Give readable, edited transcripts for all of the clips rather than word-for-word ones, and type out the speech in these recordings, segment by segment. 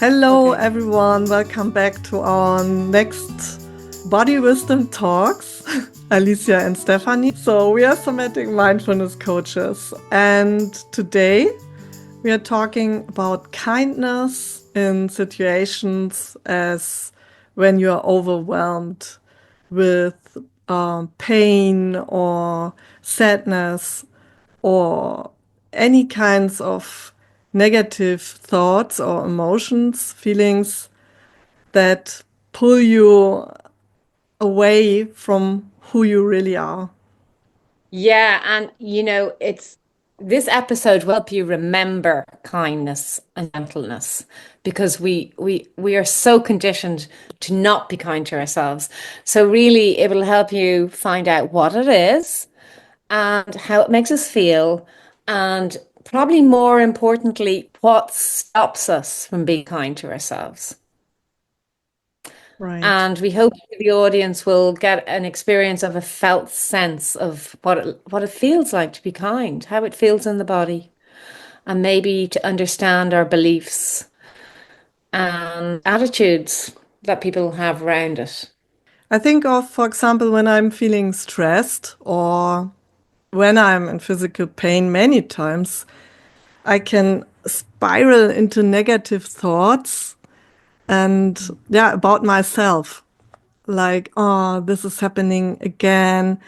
Hello, Okay. everyone. Welcome back to our next Bodywisdom Talks, Alicia and Stefanie. So, we are somatic mindfulness coaches, and today we are talking about kindness in situations as when you are overwhelmed with pain or sadness or any kinds of negative thoughts or emotions, feelings that pull you away from who you really are. Yeah, and it's this episode will help you remember kindness and gentleness because we are so conditioned to not be kind to ourselves. So really it will help you find out what it is and how it makes us feel, and probably more importantly, what stops us from being kind to ourselves. Right. And we hope the audience will get an experience of a felt sense of what it feels like to be kind, how it feels in the body, and maybe to understand our beliefs and attitudes that people have around it. I think of, for example, when I'm feeling stressed or when I'm in physical pain many times, I can spiral into negative thoughts and, yeah, about myself. Like, oh, this is happening again.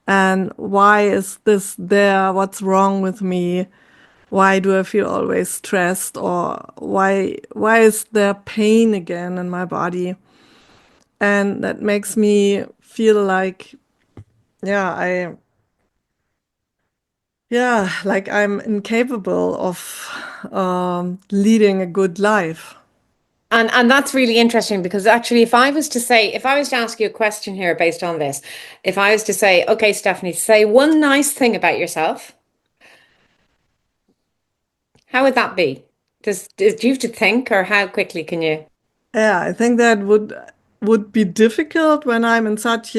And why is this there? What's wrong with me? Why do I feel always stressed? Or why is there pain again in my body? And that makes me feel like, yeah, like I'm incapable of leading a good life. And that's really interesting because actually if I was to ask you a question here based on this, if I was to say, okay, Stephanie, say one nice thing about yourself, how would that be? Do you have to think, or how quickly can you? Yeah, I think that would be difficult when I'm in such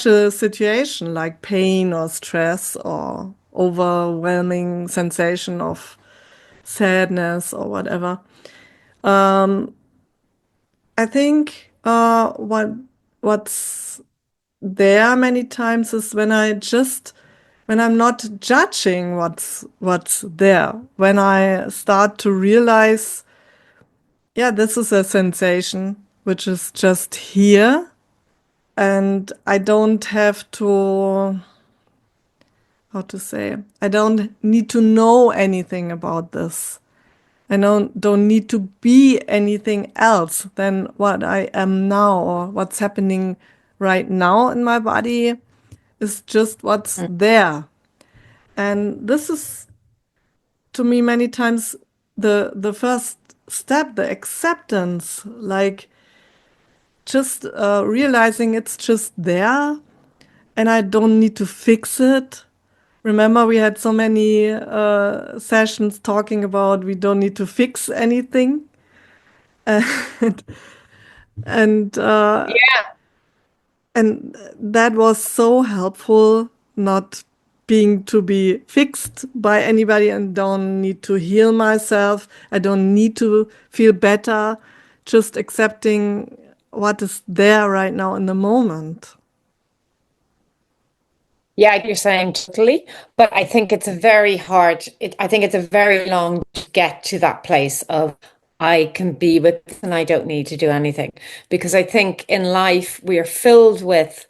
a situation like pain or stress or overwhelming sensation of sadness or whatever. I think what's there many times is when I'm not judging what's there, when I start to realize, yeah, this is a sensation which is just here. And I don't have to, how to say, I don't need to know anything about this. I don't need to be anything else than what I am now or what's happening right now in my body is just what's there. And this is, to me, many times the first step, the acceptance, like just realizing it's just there and I don't need to fix it. Remember, we had so many sessions talking about we don't need to fix anything. And, and, uh, and that was so helpful, not being to be fixed by anybody and don't need to heal myself. I don't need to feel better, just accepting what is there right now in the moment. Yeah, you're saying totally, but I think it's a very I think it's a very long to get to that place of I can be with this and I don't need to do anything. Because I think in life we are filled with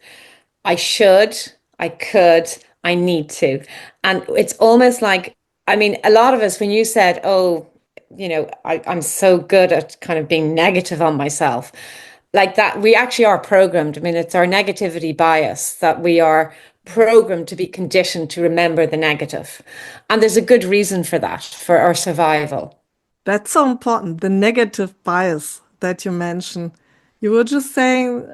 I should, I could, I need to. And it's almost like, I mean, a lot of us, when you said, oh, I'm so good at kind of being negative on myself, like that, we actually are programmed. I mean, it's our negativity bias that we are programmed to be conditioned to remember the negative. And there's a good reason for that, for our survival. That's so important, the negative bias that you mentioned. You were just saying,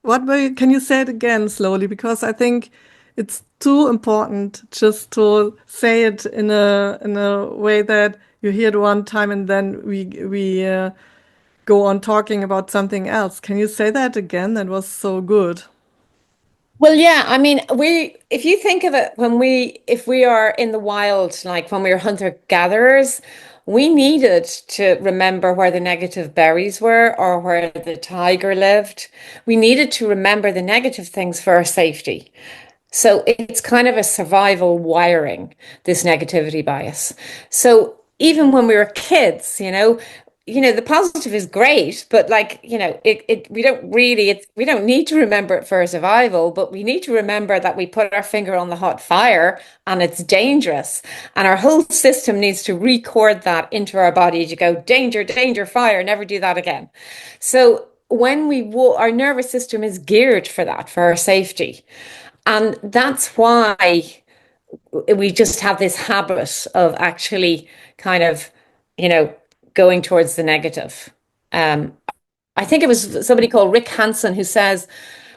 what were you, can you say it again slowly? Because I think it's too important just to say it in a way that you hear it one time and then we go on talking about something else. Can you say that again? That was so good. Well, yeah, I mean, if you think of it, if we are in the wild, like when we were hunter-gatherers, we needed to remember where the negative berries were or where the tiger lived. We needed to remember the negative things for our safety. So it's kind of a survival wiring, this negativity bias. So even when we were kids, the positive is great, but like, we don't need to remember it for our survival, but we need to remember that we put our finger on the hot fire and it's dangerous. And our whole system needs to record that into our body to go, danger, danger, fire, never do that again. So when our nervous system is geared for that, for our safety. And that's why we just have this habit of actually kind of, you know, going towards the negative. Um, I think it was somebody called Rick Hansen who says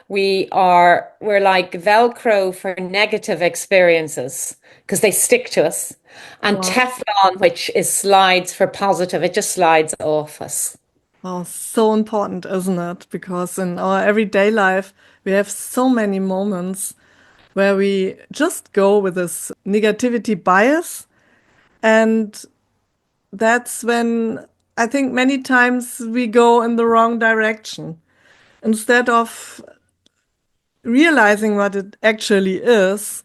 we're like Velcro for negative experiences because they stick to us, and Wow. Teflon, which is slides for positive, it just slides off us. Wow, so important, isn't it? Because in our everyday life, we have so many moments where we just go with this negativity bias. And that's when I think many times we go in the wrong direction. Instead of realizing what it actually is,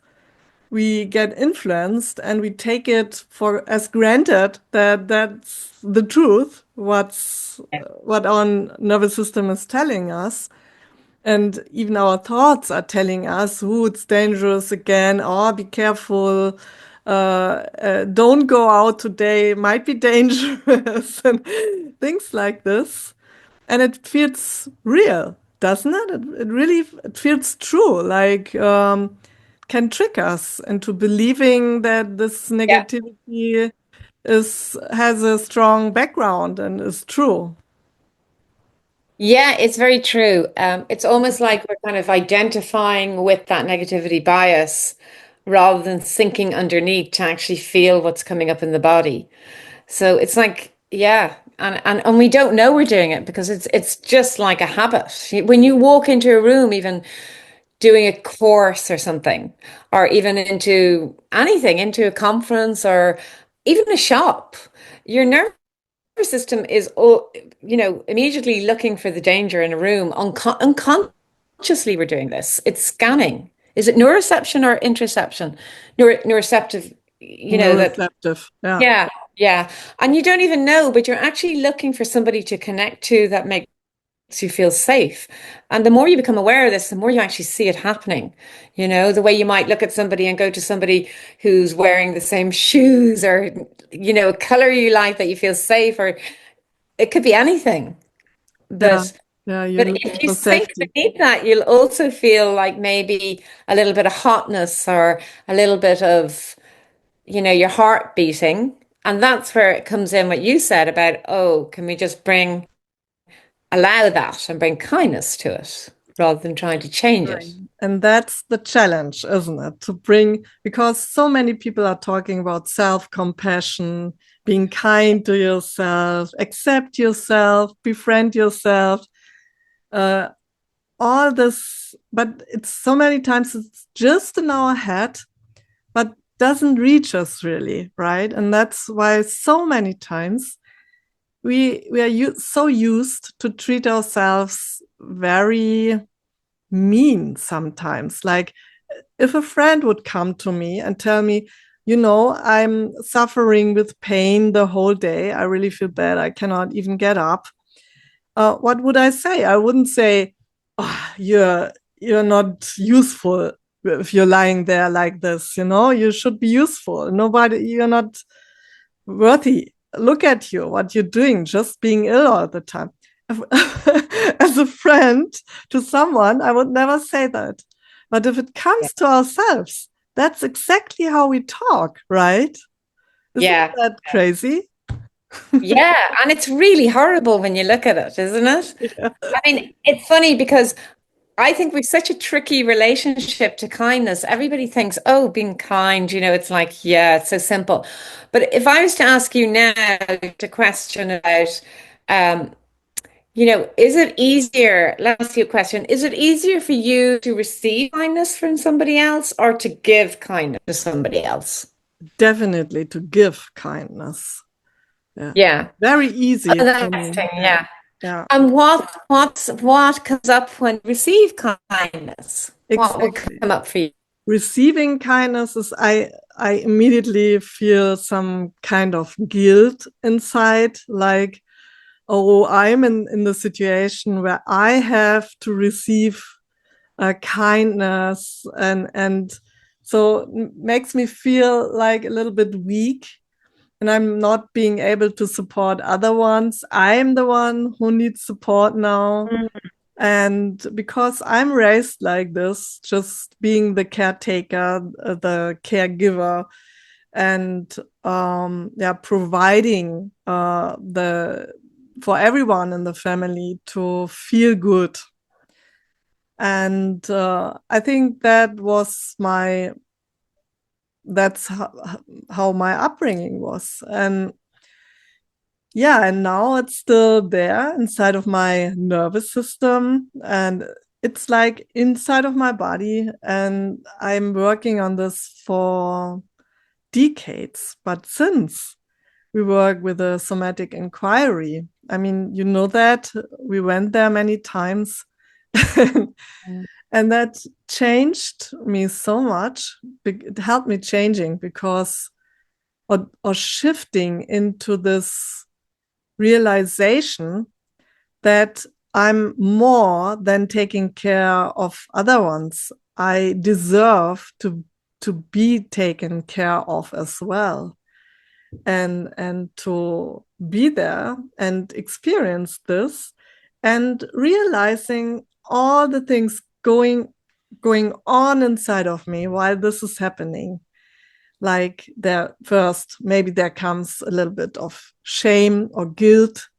we get influenced and we take it for as granted that that's the truth, what our nervous system is telling us. And even our thoughts are telling us, oh, it's dangerous again, oh, be careful, don't go out today, might be dangerous, and things like this. And it feels real, doesn't it? It really it feels true, like can trick us into believing that this Yeah. negativity is has a strong background and is true. Yeah, it's very true. It's almost like we're kind of identifying with that negativity bias rather than sinking underneath to actually feel what's coming up in the body. So it's like, yeah, and we don't know we're doing it because it's just like a habit. When you walk into a room, even doing a course or something, or even into anything, into a conference or even a shop, your nervous system is, immediately looking for the danger in a room. Unconsciously, we're doing this. It's scanning. Is it neuroception or interoception? Neuroceptive, that, Neuroceptive, yeah. yeah, yeah. And you don't even know, but you're actually looking for somebody to connect to that makes you feel safe. And the more you become aware of this, the more you actually see it happening. The way you might look at somebody and go to somebody who's wearing the same shoes or, a color you like that you feel safe, or it could be anything. Yeah, But yeah, you're but looking if you for sink safety. beneath that, you'll also feel like maybe a little bit of hotness or a little bit of, your heart beating. And that's where it comes in what you said about, oh, can we just allow that and bring kindness to it rather than trying to change Right. it? And that's the challenge, isn't it? To bring, because so many people are talking about self-compassion, being kind to yourself, accept yourself, befriend yourself, uh, all this, but it's so many times it's just in our head, but doesn't reach us really, right? And that's why so many times we are so used to treat ourselves very mean sometimes. Like if a friend would come to me and tell me, I'm suffering with pain the whole day. I really feel bad. I cannot even get up. What would I say? I wouldn't say, oh, you're not useful if you're lying there like this. You should be useful. You're not worthy. Look at you, what you're doing, just being ill all the time. As a friend to someone, I would never say that. But if it Yeah. comes to ourselves, that's exactly how we talk, right? Isn't Yeah. that crazy? Yeah. And it's really horrible when you look at it, isn't it? Yeah. I mean, it's funny because I think we've such a tricky relationship to kindness. Everybody thinks, oh, being kind, it's like, yeah, it's so simple. But if I was to ask you now a question about, um, is it easier? Let me ask you a question. Is it easier for you to receive kindness from somebody else or to give kindness to somebody else? Definitely to give kindness. Yeah. Yeah. Very easy Oh, for that's me. interesting. Yeah. Yeah. Yeah. And what comes up when you receive kindness? What will Exactly. come up for you? Receiving kindness is I immediately feel some kind of guilt inside, like, oh, I'm in the situation where I have to receive kindness, and so makes me feel like a little bit weak, and I'm not being able to support other ones. I'm the one who needs support now. And because I'm raised like this, just being the caretaker, the caregiver, and yeah, providing the for everyone in the family to feel good. And I think that's how my upbringing was. And yeah, and now it's still there inside of my nervous system, and it's like inside of my body, and I'm working on this for decades. But since we work with a somatic inquiry, I mean, you know that we went there many times. And that changed me so much. It helped me changing because, or shifting into this realization that I'm more than taking care of other ones. I deserve to be taken care of as well, and to be there and experience this, and realizing all the things going on inside of me while this is happening. Like, there first, maybe there comes a little bit of shame or guilt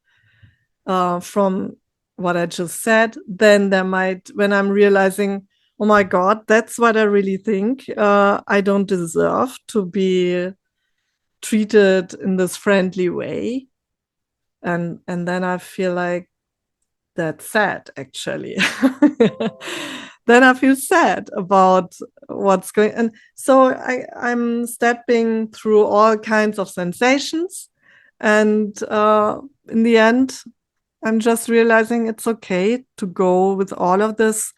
from what I just said. Then there might, when I'm realizing, oh my God, that's what I really think. I don't deserve to be treated in this friendly way. And then I feel like that's sad, actually. Then I feel sad about what's going on. And so I'm stepping through all kinds of sensations. And in the end, I'm just realizing it's okay to go with all of this,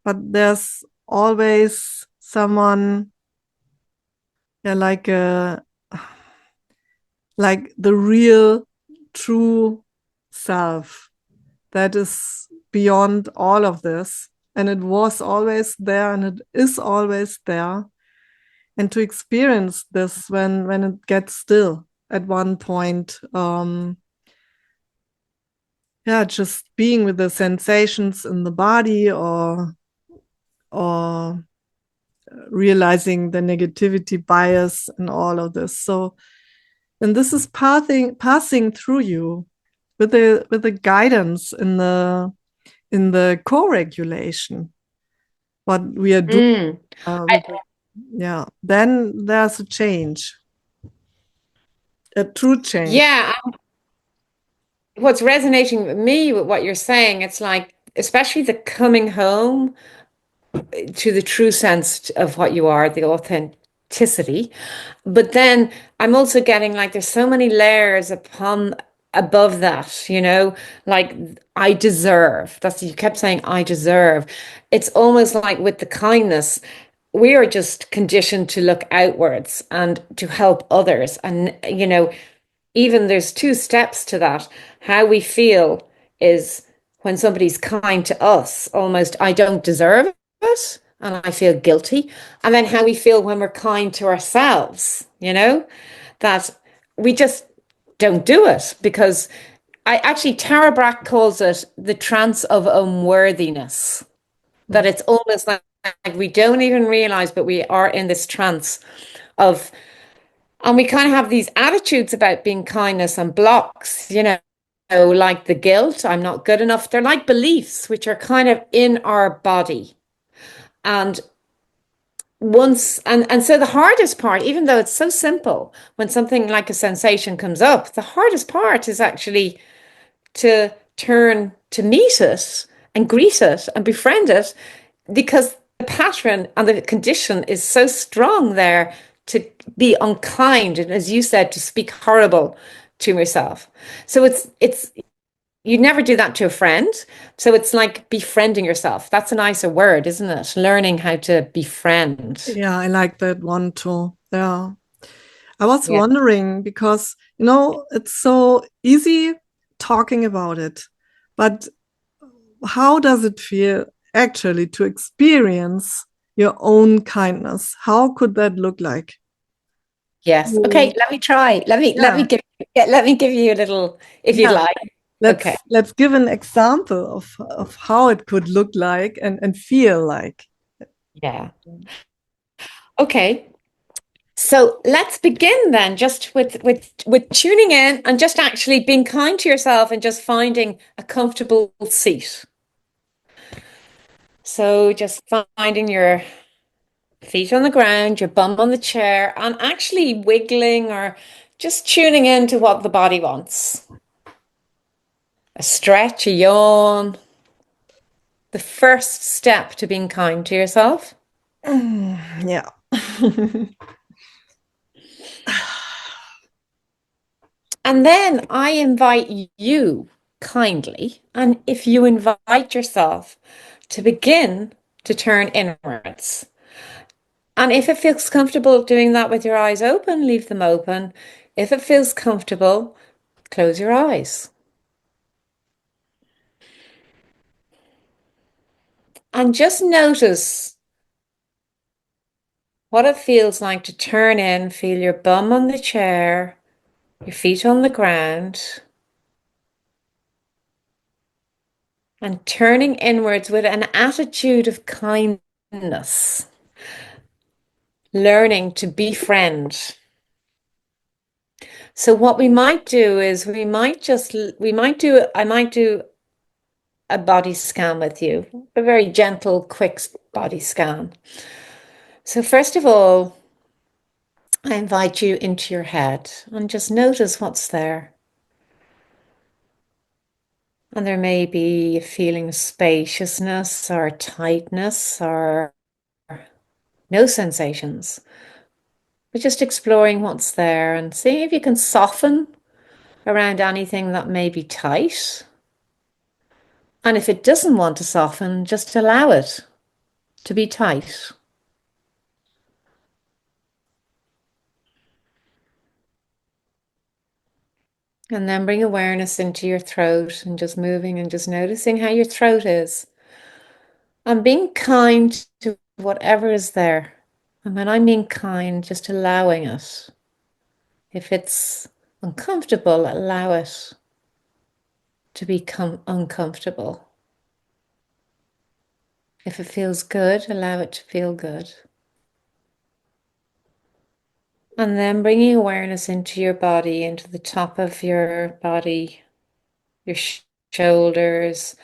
but there's always someone, yeah, like the real, true self that is beyond all of this. And it was always there, and it is always there. And to experience this when it gets still at one point, yeah, just being with the sensations in the body, or realizing the negativity bias and all of this. So, and this is passing through you with the guidance in the co-regulation, what we are doing Mm. with yeah, then there's a change, a true change. Yeah, what's resonating with me with what you're saying, it's like, especially the coming home to the true sense of what you are, the authenticity. But then I'm also getting like there's so many layers upon above that, like I deserve. That's you kept saying I deserve. It's almost like with the kindness, we are just conditioned to look outwards and to help others. And even there's two steps to that. How we feel is when somebody's kind to us, almost I don't deserve it and I feel guilty. And then how we feel when we're kind to ourselves, that we just don't do it because Tara Brach calls it the trance of unworthiness, that it's almost like we don't even realize, but we are in this trance of and we kind of have these attitudes about being kindness and blocks, like the guilt, I'm not good enough. They're like beliefs, which are kind of in our body. And and so the hardest part, even though it's so simple, when something like a sensation comes up, the hardest part is actually to turn to meet it and greet it and befriend it because the pattern and the condition is so strong there to be unkind and, as you said, to speak horrible to yourself. So it's you never do that to a friend. So it's like befriending yourself. That's a nicer word, isn't it? Learning how to befriend. Yeah, I like that one too. Yeah. I was Yeah. wondering because, it's so easy talking about it, but how does it feel actually to experience your own kindness? How could that look like? Yes. Okay, Mm. let me try. Yeah, Let me give you a little if you'd yeah. like. Okay. Let's give an example of how it could look like and feel like. Yeah. Okay. So let's begin then just with tuning in and just actually being kind to yourself and just finding a comfortable seat. So just finding your feet on the ground, your bum on the chair, and actually wiggling or just tuning into what the body wants. A stretch, a yawn, the first step to being kind to yourself. Yeah. And then I invite you kindly, and if you invite yourself to begin to turn inwards. And if it feels comfortable doing that with your eyes open, leave them open. If it feels comfortable, close your eyes. And just notice what it feels like to turn in, feel your bum on the chair, your feet on the ground, and turning inwards with an attitude of kindness, learning to befriend. So what we might do is I might do a body scan with you, a very gentle, quick body scan. So first of all, I invite you into your head and just notice what's there. And there may be a feeling of spaciousness or tightness or no sensations, but just exploring what's there and seeing if you can soften around anything that may be tight. And if it doesn't want to soften, just allow it to be tight. And then bring awareness into your throat and just moving and just noticing how your throat is. And being kind to whatever is there. And when I mean kind, just allowing it. If it's uncomfortable, allow it to become uncomfortable. If it feels good, allow it to feel good. And then bringing awareness into your body, into the top of your body, your shoulders,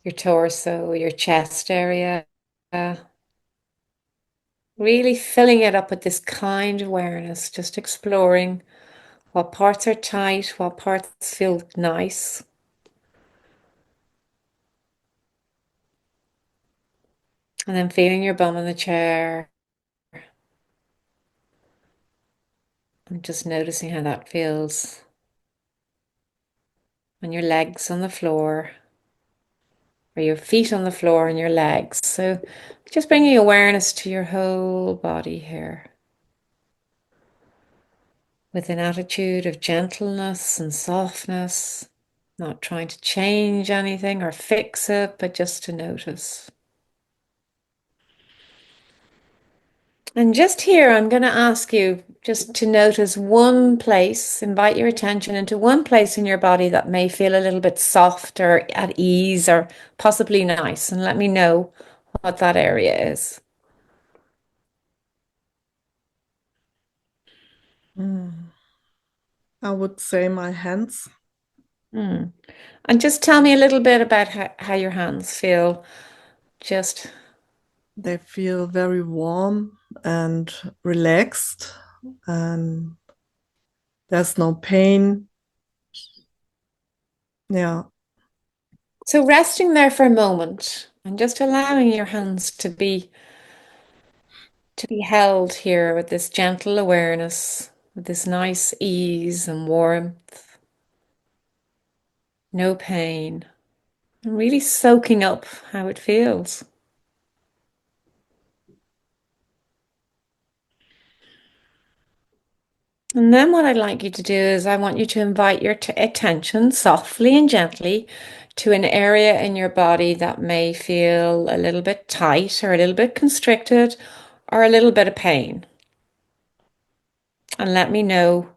your torso, your chest area. Really filling it up with this kind awareness, just exploring what parts are tight, what parts feel nice. And then feeling your bum in the chair and just noticing how that feels. And your legs on the floor, or your feet on the floor and your legs. So just bringing awareness to your whole body here with an attitude of gentleness and softness, not trying to change anything or fix it, but just to notice. And just here, I'm going to ask you just to notice one place, invite your attention into one place in your body that may feel a little bit soft or at ease or possibly nice, and let me know what that area is. Mm. I would say my hands. Hmm. And just tell me a little bit about how your hands feel. Just, They feel very warm and relaxed, and there's no pain. Yeah. So resting there for a moment and just allowing your hands to be held here with this gentle awareness, with this nice ease and warmth, no pain, and really soaking up how it feels. And then what I'd like you to do is I want you to invite your attention softly and gently to an area in your body that may feel a little bit tight or a little bit constricted or a little bit of pain. And let me know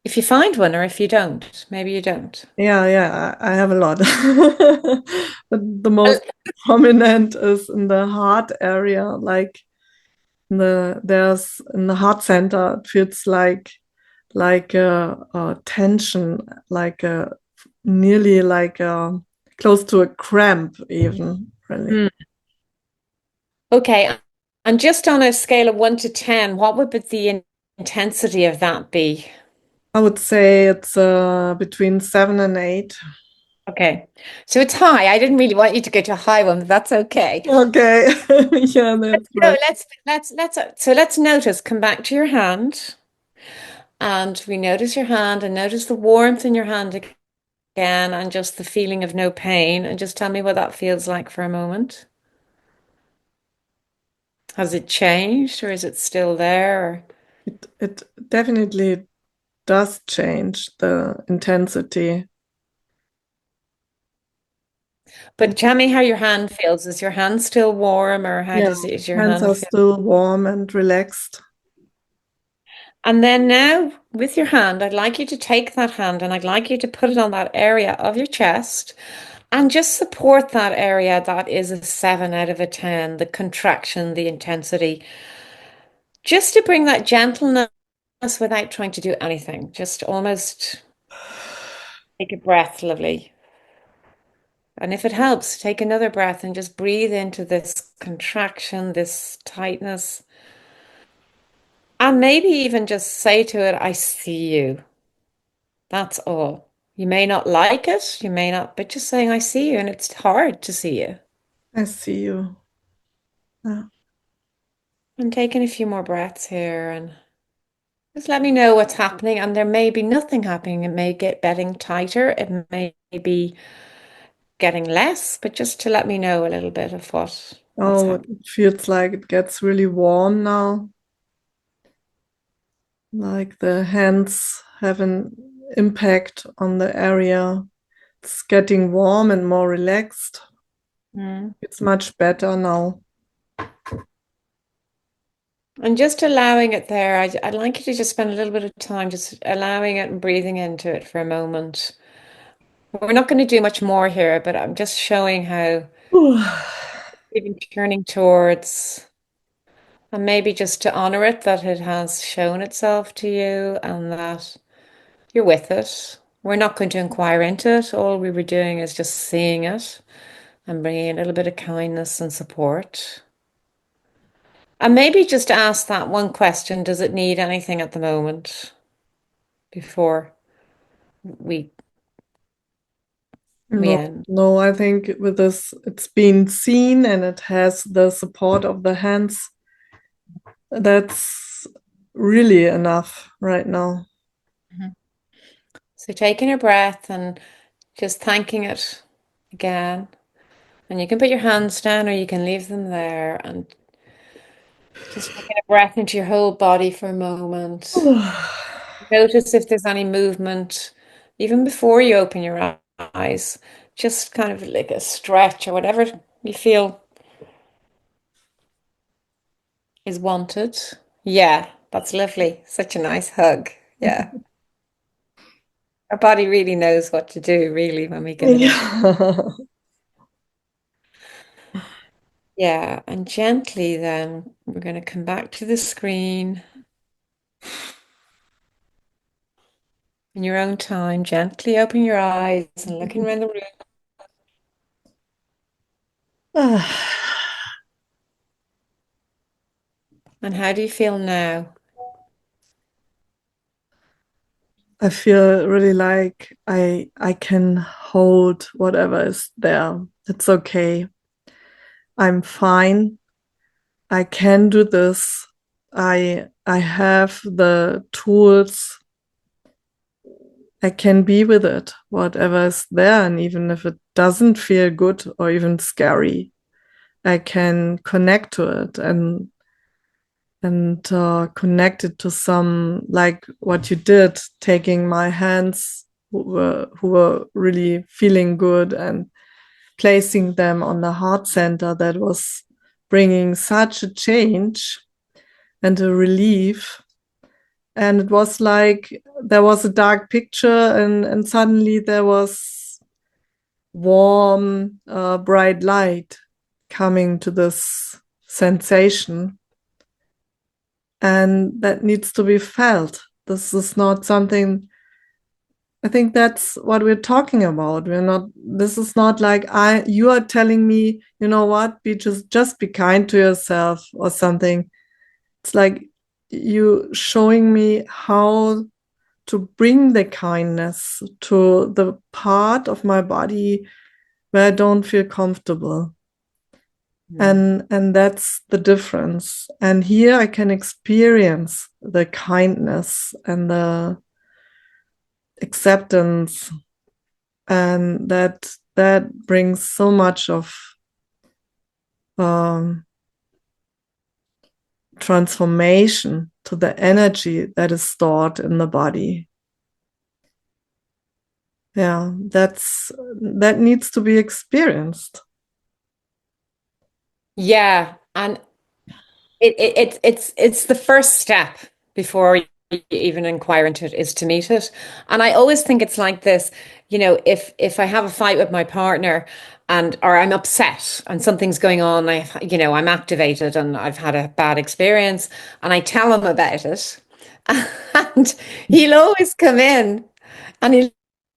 if you find one or if you don't. Maybe you don't. Yeah, yeah, I have a lot. But the Well, most prominent is in the heart area, like there's in the heart center, it feels like a tension, like a nearly like a close to a cramp even, really. hmm. Okay. And just on a scale of 1 to 10, what would the intensity of that be? I would say it's between 7 and 8. Okay. So it's high. I didn't really want you to go to a high one, but that's okay. Okay. Yeah, that's So right. let's notice, come back to your hand and we notice your hand and notice the warmth in your hand again and just the feeling of no pain and just tell me what that feels like for a moment. Has it changed or is it still there? It definitely does change the intensity. But tell me how your hand feels. Is your hand still warm or Yeah, is your hands hand are feel? still warm and relaxed. And then now with your hand, I'd like you to take that hand and I'd like you to put it on that area of your chest and just support that area that is a 7 out of a 10, the contraction, the intensity, just to bring that gentleness without trying to do anything. Just almost take a breath, lovely. And if it helps, take another breath and just breathe into this contraction, this tightness. And maybe even just say to it, I see you. That's all. You may not like it, you may not, but just saying, I see you, and it's hard to see you. I see you. Yeah. And taking a few more breaths here and just let me know what's happening. And there may be nothing happening. It may get getting tighter, it may be getting less, but just to let me know a little bit of what's Oh, happening. it feels like it gets really warm now. Like the hands have an impact on the area. It's getting warm and more relaxed. Mm. It's much better now. And just allowing it there, I'd like you to just spend a little bit of time just allowing it and breathing into it for a moment. We're not going to do much more here, but I'm just showing how even turning towards, and maybe just to honor it that it has shown itself to you and that you're with it. We're not going to inquire into it. All we were doing is just seeing it and bringing a little bit of kindness and support. And maybe just ask that one question, does it need anything at the moment before we we No, end? no, I think with this, it's been seen and it has the support of the hands. That's really enough right now. Mhm. So taking a breath and just thanking it again. And you can put your hands down or you can leave them there and just taking a breath into your whole body for a moment. Notice if there's any movement, even before you open your eyes, just kind of like a stretch or whatever you feel is wanted. Yeah, that's lovely. Such a nice hug. Yeah. Our body really knows what to do, really, when we give it a hug. Yeah. Yeah, and gently then we're going to come back to the screen in your own time. Gently open your eyes and looking around the room. And how do you feel now? I feel really like I can hold whatever is there. It's okay. I'm fine. I can do this. I have the tools. I can be with it, whatever is there, and even if it doesn't feel good or even scary, I can connect to it and connect it to some, like what you did, taking my hands who were really feeling good and placing them on the heart center that was bringing such a change and a relief. And it was like there was a dark picture, and suddenly there was warm, bright light coming to this sensation. And that needs to be felt. This is not something, I think that's what we're talking about. We're not, this is not like you are telling me, you know what, just be kind to yourself or something. It's like you showing me how to bring the kindness to the part of my body where I don't feel comfortable. And that's the difference. And here I can experience the kindness and the acceptance, and that brings so much of um, transformation to the energy that is stored in the body. Yeah, that needs to be experienced. Yeah, and it's the first step before you even inquire into it is to meet it. And I always think it's like this, if I have a fight with my partner and or I'm upset and something's going on, I'm activated and I've had a bad experience and I tell him about it, and he'll always come in and he'll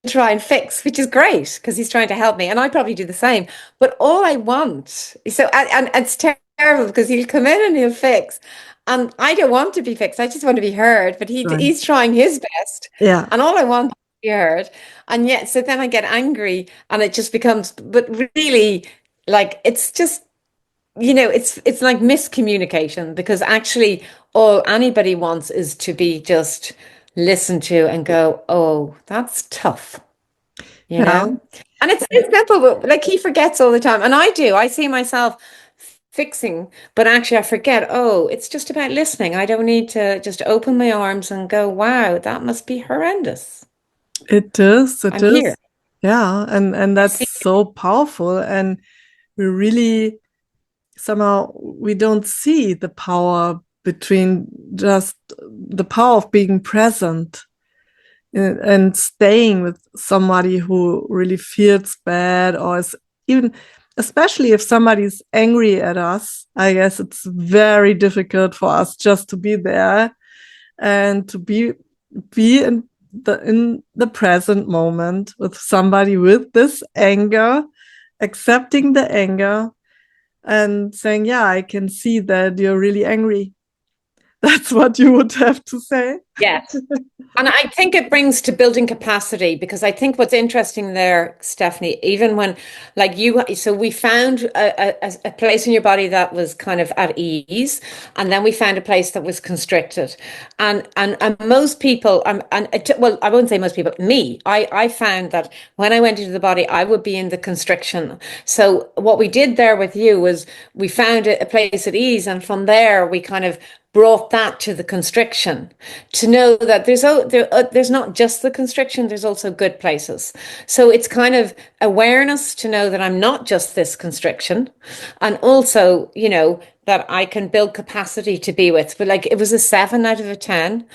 try and fix, which is great because he's trying to help me, and I probably do the same. But all I want, and it's terrible because he'll come in and he'll fix, and I don't want to be fixed. I just want to be heard. But Right. he's trying his best, Yeah. and all I want is to be heard. And yet, so then I get angry, and it just becomes, but really, like it's just it's like miscommunication because actually all anybody wants is to be just listened to and go, oh, that's tough, you Yeah. know? And it's simple, but like he forgets all the time. And I do. I see myself fixing, but actually I forget, oh, it's just about listening. I don't need to just open my arms and go, wow, that must be horrendous. It is. It I'm here. is. Yeah. And I that's see. so powerful. And we really somehow we don't see the power between just the power of being present and staying with somebody who really feels bad or is even, especially if somebody's angry at us. I guess it's very difficult for us just to be there and to be in the present moment with somebody with this anger, accepting the anger and saying, yeah, I can see that you're really angry. That's what you would have to say. Yes. And I think it brings to building capacity because I think what's interesting there, Stefanie, even when like so we found a place in your body that was kind of at ease, and then we found a place that was constricted. And most people, well, I won't say most people, me, I found that when I went into the body, I would be in the constriction. So what we did there with you was we found a place at ease, and from there we kind of brought that to the constriction to know that there's not just the constriction, there's also good places. So it's kind of awareness to know that I'm not just this constriction, and also that I can build capacity to be with. But like it was a 7 out of a 10.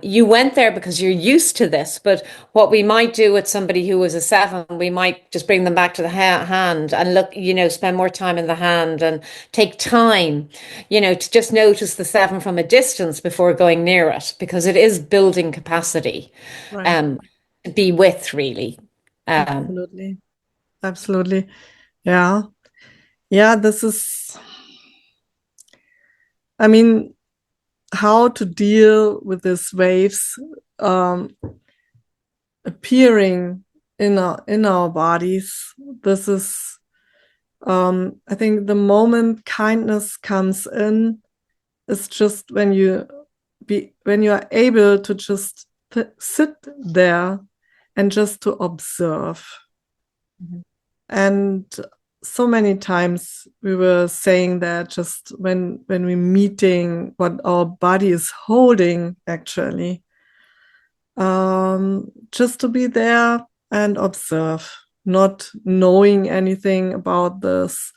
You went there because you're used to this, but what we might do with somebody who was a 7, we might just bring them back to the hand and look, spend more time in the hand and take time, to just notice the 7 from a distance before going near it, because it is building capacity, Right. um, to be with really. Um, Absolutely. Absolutely. Yeah. Yeah. This is, I mean, how to deal with these waves. Um, appearing in our bodies. This is, I think, the moment kindness comes in is just when you are able to just sit there and just to observe. Mm-hmm. And so many times we were saying that just when we're meeting what our body is holding, actually, just to be there and observe, not knowing anything about this,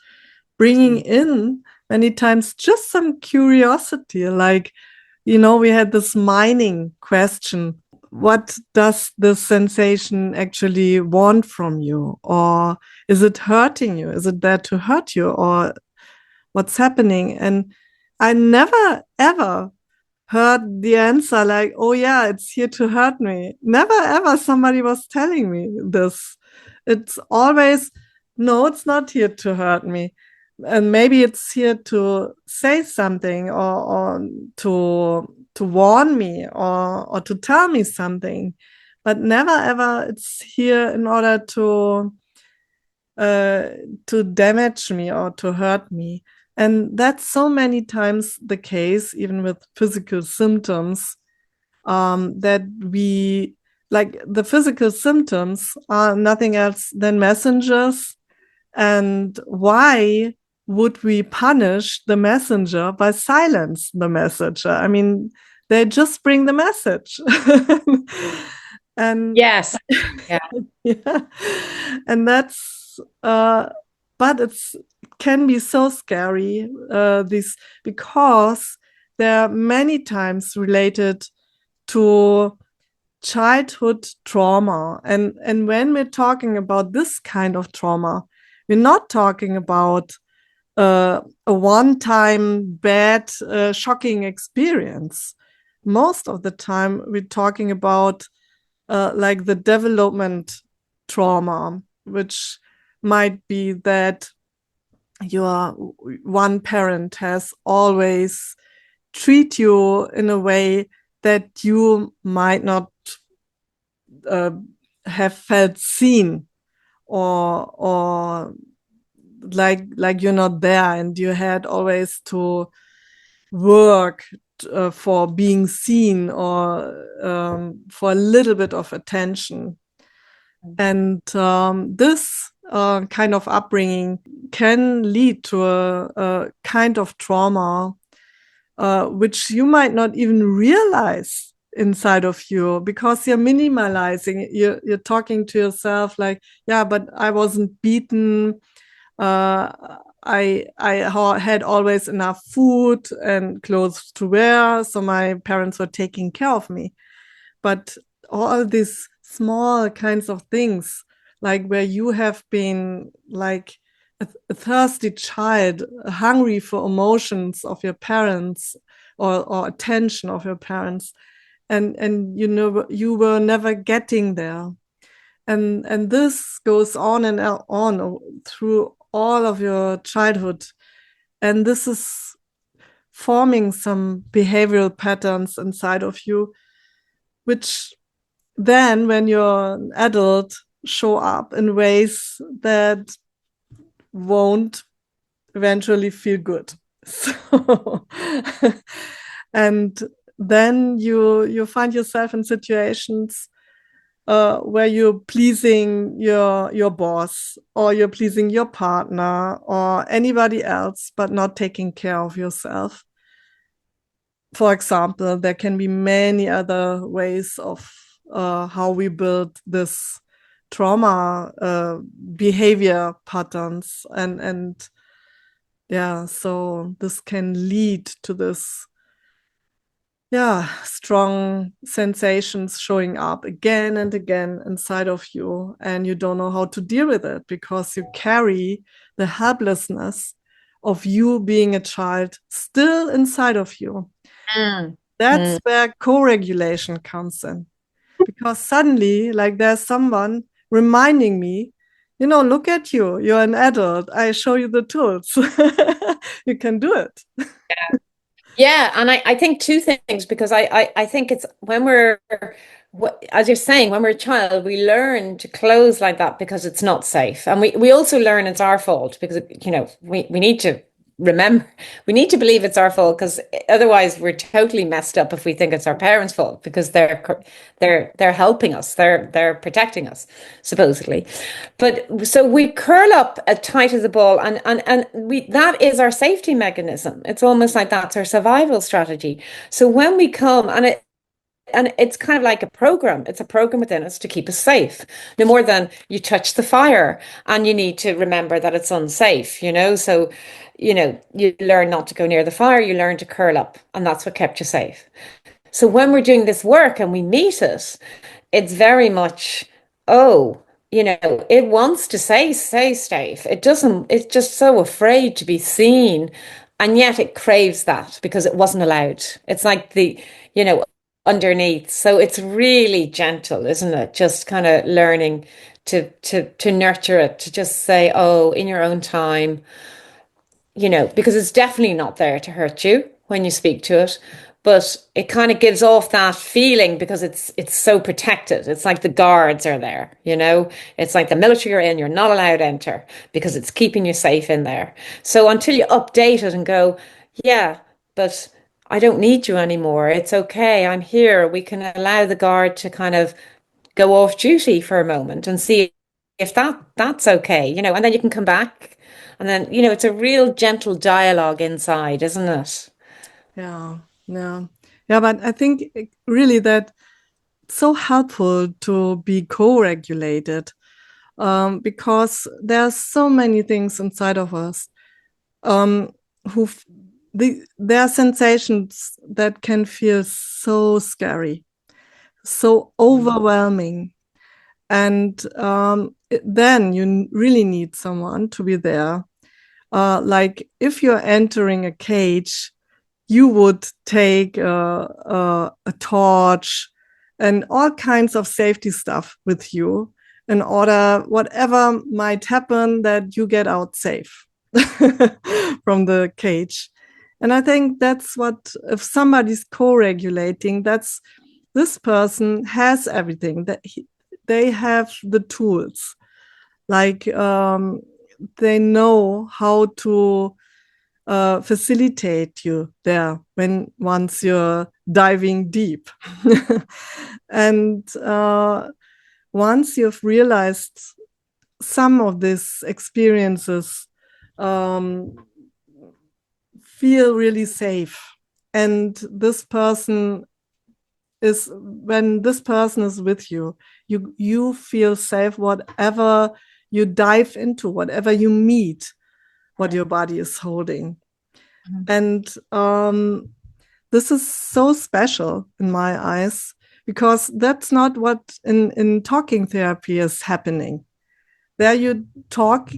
bringing in many times just some curiosity, like, we had this mining question. What does the sensation actually want from you? Or is it hurting you? Is it there to hurt you? Or what's happening? And I never, ever heard the answer like, oh yeah, it's here to hurt me. Never, ever somebody was telling me this. It's always, no, it's not here to hurt me. And maybe it's here to say something, or to warn me, or to tell me something, but never ever it's here in order to damage me or to hurt me. And that's so many times the case, even with physical symptoms, that we, like, the physical symptoms are nothing else than messengers. And why would we punish the messenger by silence the messenger? I mean, they just bring the message. And yes, yeah. yeah, and that's but it can be so scary, this, because there are many times related to childhood trauma. And when we're talking about this kind of trauma, we're not talking about a one-time bad, shocking experience. Most of the time, we're talking about like the development trauma, which might be that your one parent has always treat you in a way that you might not uh, have felt seen, or like you're not there, and you had always to work for being seen, or for a little bit of attention. And this kind of upbringing can lead to a kind of trauma, which you might not even realize inside of you, because you're minimalizing. You're talking to yourself like, yeah, but I wasn't beaten. I had always enough food and clothes to wear, so my parents were taking care of me. But all these small kinds of things, like where you have been like a thirsty child, hungry for emotions of your parents, or attention of your parents, and you were never getting there. And this goes on and on through all of your childhood. And this is forming some behavioral patterns inside of you, which then, when you're an adult, show up in ways that won't eventually feel good. So, and then you find yourself in situations where you're pleasing your boss, or you're pleasing your partner, or anybody else, but not taking care of yourself. For example, there can be many other ways of how we build this trauma behavior patterns, and yeah, so this can lead to this, yeah, strong sensations showing up again and again inside of you, and you don't know how to deal with it because you carry the helplessness of you being a child still inside of you. That's where co-regulation comes in, because suddenly, like, there's someone reminding me, look at you, you're an adult, I show you the tools. You can do it. Yeah, and I think two things, because I think it's when we're as you're saying, when we're a child, we learn to close like that because it's not safe. And we also learn it's our fault because, we need to remember, we need to believe it's our fault because otherwise we're totally messed up if we think it's our parents' fault because they're helping us, they're protecting us, supposedly. But so we curl up as tight as a ball and we that is our safety mechanism. It's almost like that's our survival strategy. So when we come and it's kind of like a program. It's a program within us to keep us safe. No more than you touch the fire and you need to remember that it's unsafe, So, you learn not to go near the fire, you learn to curl up, and that's what kept you safe. So when we're doing this work and we meet it, it's very much, oh, it wants to say safe. It doesn't, it's just so afraid to be seen. And yet it craves that because it wasn't allowed. It's like you know, underneath. So it's really gentle, isn't it? Just kind of learning to nurture it, to just say, oh, in your own time, because it's definitely not there to hurt you when you speak to it. But it kind of gives off that feeling because it's so protected. It's like the guards are there. It's like the military you're in, you're not allowed to enter because it's keeping you safe in there. So until you update it and go, yeah, but I don't need you anymore. It's okay. I'm here. We can allow the guard to kind of go off duty for a moment and see if that's okay, and then you can come back. And then, it's a real gentle dialogue inside, isn't it? Yeah, yeah, yeah. But I think really that so helpful to be co-regulated, because there's so many things inside of us, um, who there are sensations that can feel so scary, so overwhelming, and then you really need someone to be there. Like if you're entering a cage, you would take a torch and all kinds of safety stuff with you in order, whatever might happen, that you get out safe from the cage. And I think that's what, if somebody's co-regulating, that's, this person has everything, that they have the tools, like they know how to facilitate you there when once you're diving deep. And once you've realized some of these experiences, um, feel really safe, and this person is, when this person is with you, you feel safe, whatever you dive into, whatever you meet, what your body is holding. And this is so special in my eyes, because that's not what in talking therapy is happening. There you talk,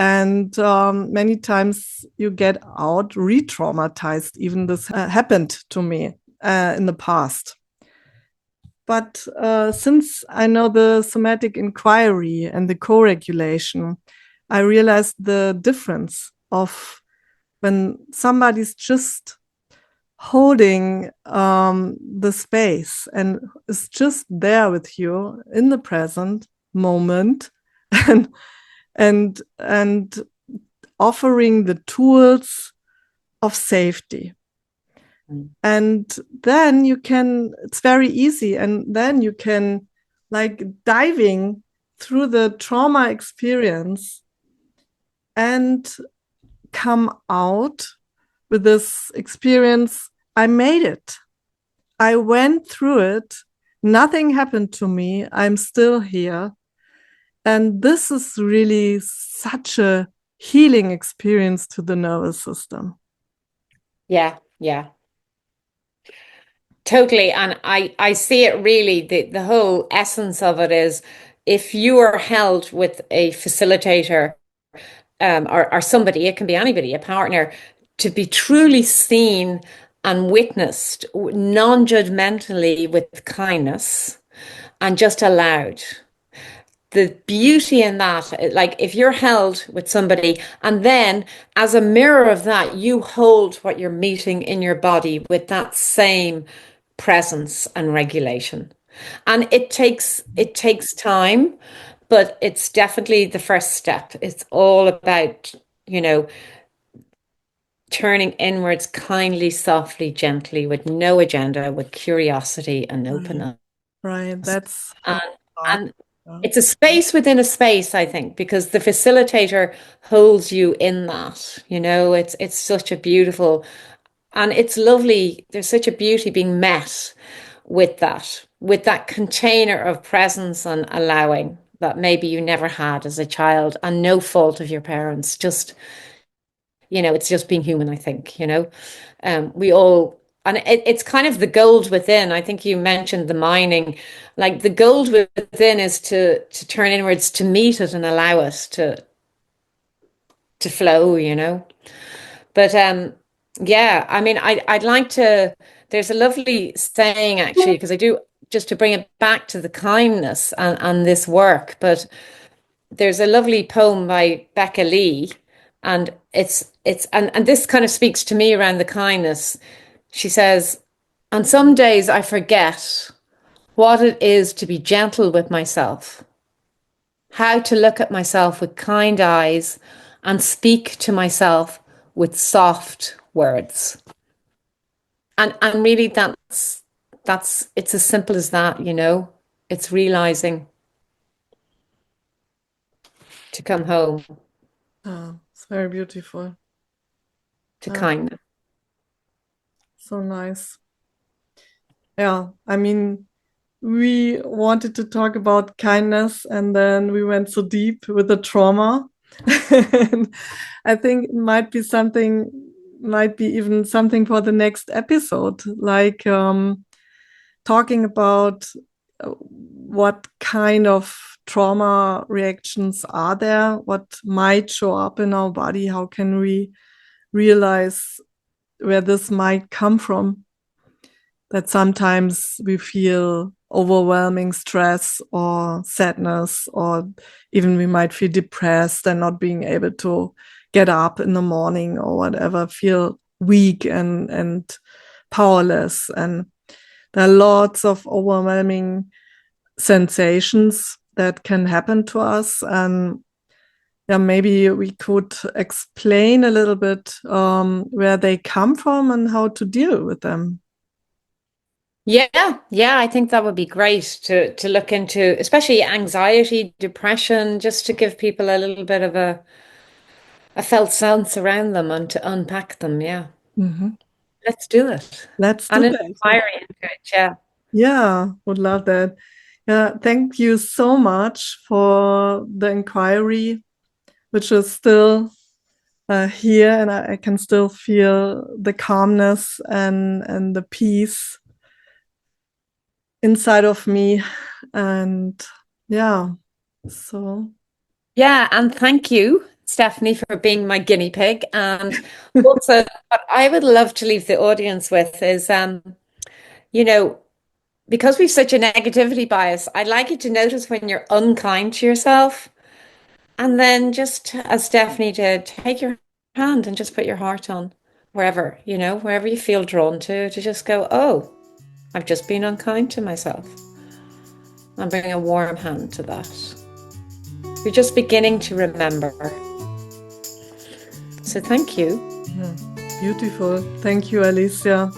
and many times you get out re-traumatized. Even this happened to me in the past. But since I know the somatic inquiry and the co-regulation, I realized the difference of when somebody's just holding the space and is just there with you in the present moment, and and offering the tools of safety. And then you can, it's very easy, and then you can, like, diving through the trauma experience and come out with this experience. I made it. I went through it. Nothing happened to me. I'm still here. And this is really such a healing experience to the nervous system. Yeah, yeah, totally. And I see it really, the whole essence of it is if you are held with a facilitator, or somebody, it can be anybody, a partner, to be truly seen and witnessed non-judgmentally with kindness and just allowed. The beauty in that, like if you're held with somebody and then as a mirror of that, you hold what you're meeting in your body with that same presence and regulation. And it takes time, but it's definitely the first step. It's all about, turning inwards kindly, softly, gently, with no agenda, with curiosity and Right. openness. Right. That's And, the part. and Yeah. it's a space within a space, I think, because the facilitator holds you in that. It's such a beautiful, and it's lovely. There's such a beauty being met with that container of presence and allowing that maybe you never had as a child, and no fault of your parents, just it's just being human, I think. We all, and it's kind of the gold within. I think you mentioned the mining, like the gold within is to turn inwards, to meet it and allow us to flow. But yeah, I mean, I'd like to. There's a lovely saying actually, because I do, just to bring it back to the kindness and this work. But there's a lovely poem by Becca Lee, and and this kind of speaks to me around the kindness. She says, "On some days I forget what it is to be gentle with myself, how to look at myself with kind eyes and speak to myself with soft words." And really that's it's as simple as that. It's realizing to come home It's very beautiful. to kindness. So nice. Yeah. I mean, we wanted to talk about kindness and then we went so deep with the trauma. And I think it might be even something for the next episode, like talking about what kind of trauma reactions are there, what might show up in our body, how can we realize where this might come from, that sometimes we feel overwhelming stress or sadness, or even we might feel depressed and not being able to get up in the morning or whatever, feel weak and powerless. And there are lots of overwhelming sensations that can happen to us. And yeah, maybe we could explain a little bit where they come from and how to deal with them. Yeah, I think that would be great to look into, especially anxiety, depression, just to give people a little bit of a felt sense around them and to unpack them. Yeah, Mhm. let's do it. Let's do And an that. inquiry into it. Yeah. Yeah, would love that. Yeah, thank you so much for the inquiry, which is still here, and I can still feel the calmness and the peace inside of me. And yeah, so Yeah, and thank you, Stefanie, for being my guinea pig. And also, what I would love to leave the audience with is, you know, because we've such a negativity bias, I'd like you to notice when you're unkind to yourself. And then just as Stephanie did, take your hand and just put your heart on wherever you feel drawn to just go, oh, I've just been unkind to myself. And bring a warm hand to that. You're just beginning to remember. So thank you. yeah, beautiful. Thank you, Alicia.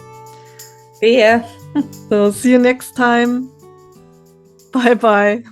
See ya. So see you next time. Bye bye.